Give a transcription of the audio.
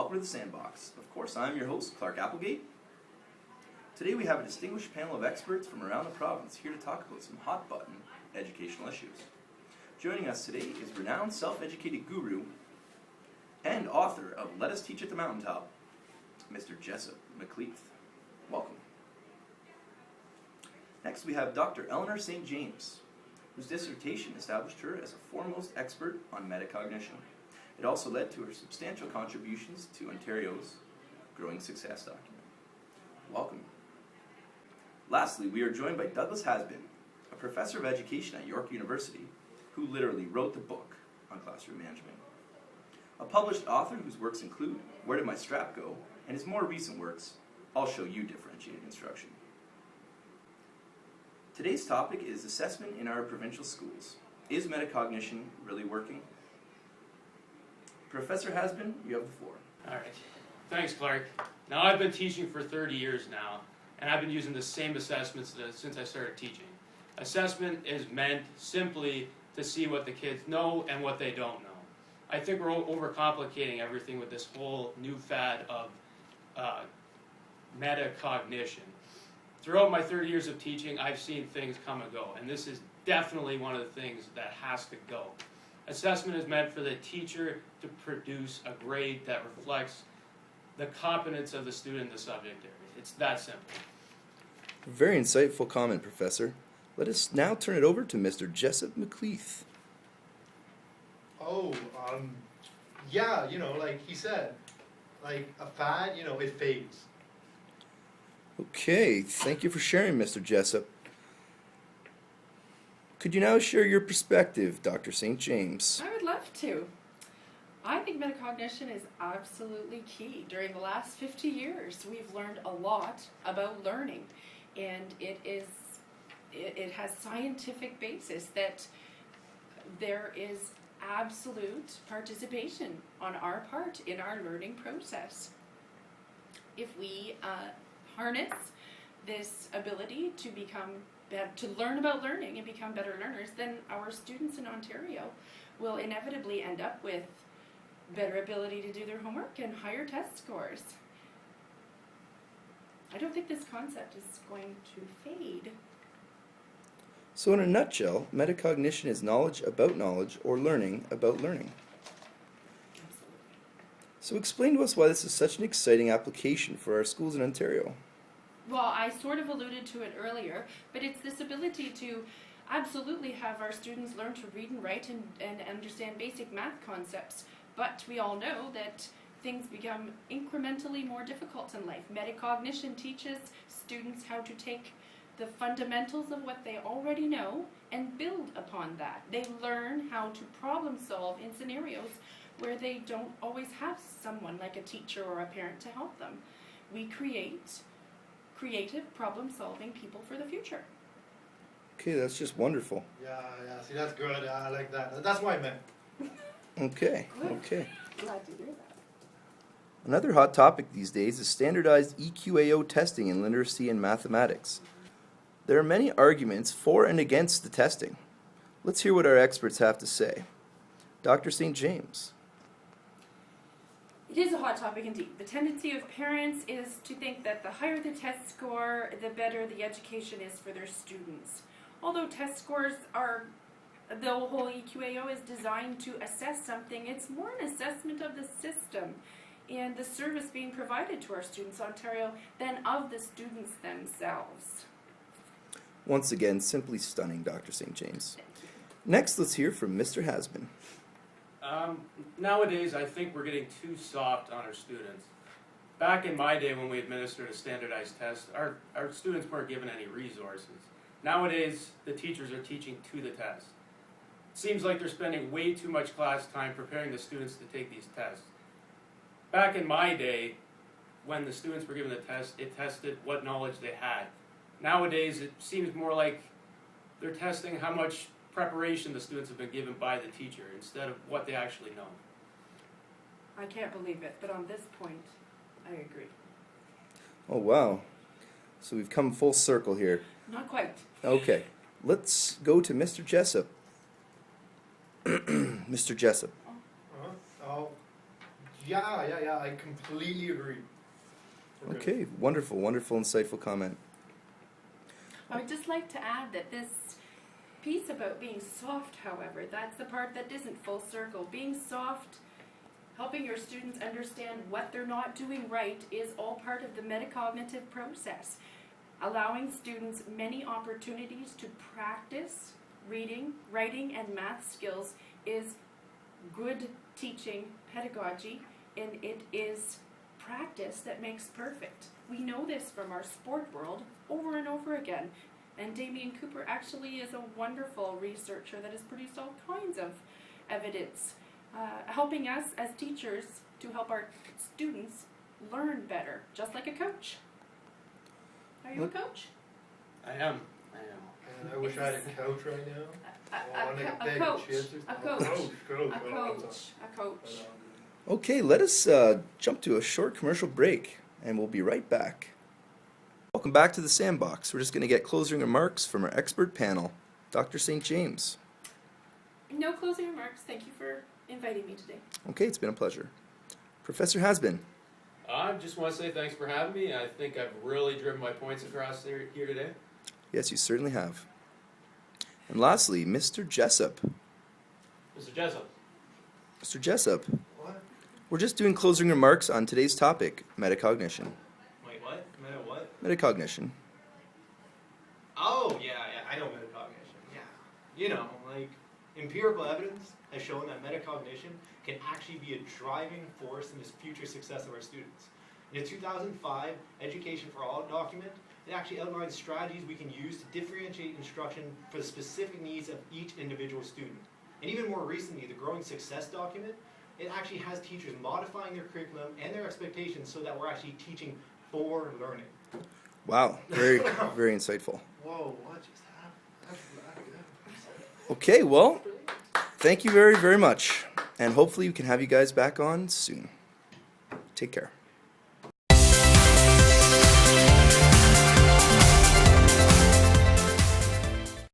welcome to the Sandbox. Of course, I'm your host, Clark Applegate. Today we have a distinguished panel of experts from around the province here to talk about some hot-button educational issues. Joining us today is renowned self-educated guru and author of Let Us Teach at the Mountaintop, Mr. Jessup McLeith. Welcome. Next we have Dr. Eleanor St. James, whose dissertation established her as a foremost expert on metacognition. It also led to her substantial contributions to Ontario's Growing Success document. Welcome. Lastly, we are joined by Douglas Hasbin, a professor of education at York University, who literally wrote the book on classroom management. A published author whose works include Where Did My Strap Go? And his more recent works, I'll Show You Differentiated Instruction. Today's topic is assessment in our provincial schools. Is metacognition really working? Professor Hasbin, you have the floor. All right. Thanks, Clark. Now, I've been teaching for 30 years now, and I've been using the same assessments since I started teaching. Assessment is meant simply to see what the kids know and what they don't know. I think we're overcomplicating everything with this whole new fad of metacognition. Throughout my 30 years of teaching, I've seen things come and go, and this is definitely one of the things that has to go. Assessment is meant for the teacher to produce a grade that reflects the competence of the student in the subject area. It's that simple. Very insightful comment, Professor. Let us now turn it over to Mr. Jessup McLeith. Yeah, like he said, like a fad, it fades. Okay, thank you for sharing, Mr. Jessup. Could you now share your perspective, Dr. St. James? I would love to. I think metacognition is absolutely key. During the last 50 years, we've learned a lot about learning, and it has scientific basis that there is absolute participation on our part in our learning process. If we harness this ability to learn about learning and become better learners, then our students in Ontario will inevitably end up with better ability to do their homework and higher test scores. I don't think this concept is going to fade. So in a nutshell, metacognition is knowledge about knowledge or learning about learning. Absolutely. So explain to us why this is such an exciting application for our schools in Ontario. Well, I sort of alluded to it earlier, but it's this ability to absolutely have our students learn to read and write and understand basic math concepts. But we all know that things become incrementally more difficult in life. Metacognition teaches students how to take the fundamentals of what they already know and build upon that. They learn how to problem solve in scenarios where they don't always have someone like a teacher or a parent to help them. We create creative problem-solving people for the future. Okay, that's just wonderful. Yeah, see, that's good. I like that. That's what I meant. Okay. Glad to hear that. Another hot topic these days is standardized EQAO testing in literacy and mathematics. There are many arguments for and against the testing. Let's hear what our experts have to say. Dr. St. James. It is a hot topic indeed. The tendency of parents is to think that the higher the test score, the better the education is for their students. Although test scores the whole EQAO is designed to assess something, it's more an assessment of the system and the service being provided to our students in Ontario than of the students themselves. Once again, simply stunning, Dr. St. James. Next, let's hear from Mr. Hasbin. Nowadays, I think we're getting too soft on our students. Back in my day when we administered a standardized test, our students weren't given any resources. Nowadays, the teachers are teaching to the test. It seems like they're spending way too much class time preparing the students to take these tests. Back in my day, when the students were given the test, it tested what knowledge they had. Nowadays, it seems more like they're testing how much preparation the students have been given by the teacher instead of what they actually know. I can't believe it, but on this point, I agree. Oh, wow. So we've come full circle here. Not quite. Okay, let's go to Mr. Jessup. Mr. Jessup. Yeah, I completely agree. We're good. Okay, wonderful, wonderful, insightful comment. I would just like to add that this piece about being soft, however, that's the part that isn't full circle. Being soft, helping your students understand what they're not doing right, is all part of the metacognitive process. Allowing students many opportunities to practice reading, writing, and math skills is good teaching pedagogy, and it is practice that makes perfect. We know this from our sport world over and over again. And Damien Cooper actually is a wonderful researcher that has produced all kinds of evidence, helping us as teachers to help our students learn better, just like a coach. Are you a coach? I am. And I wish I had a couch right now. A coach. Okay, let us jump to a short commercial break, and we'll be right back. Welcome back to the Sandbox. We're just going to get closing remarks from our expert panel, Dr. St. James. No closing remarks. Thank you for inviting me today. Okay, it's been a pleasure. Professor Hasbin. I just want to say thanks for having me. I think I've really driven my points across here today. Yes, you certainly have. And lastly, Mr. Jessup. Mr. Jessup. Mr. Jessup, What? we're just doing closing remarks on today's topic, metacognition. Wait, what? Meta what? Metacognition. Oh, yeah, I know metacognition. Yeah. You know, like, empirical evidence has shown that metacognition can actually be a driving force in the future success of our students. In a 2005 Education for All document, it actually outlines strategies we can use to differentiate instruction for the specific needs of each individual student. And even more recently, the Growing Success document, it actually has teachers modifying their curriculum and their expectations so that we're actually teaching for learning. Wow, very, very insightful. Whoa, what just happened? Okay, well, thank you very, very much. And hopefully we can have you guys back on soon. Take care.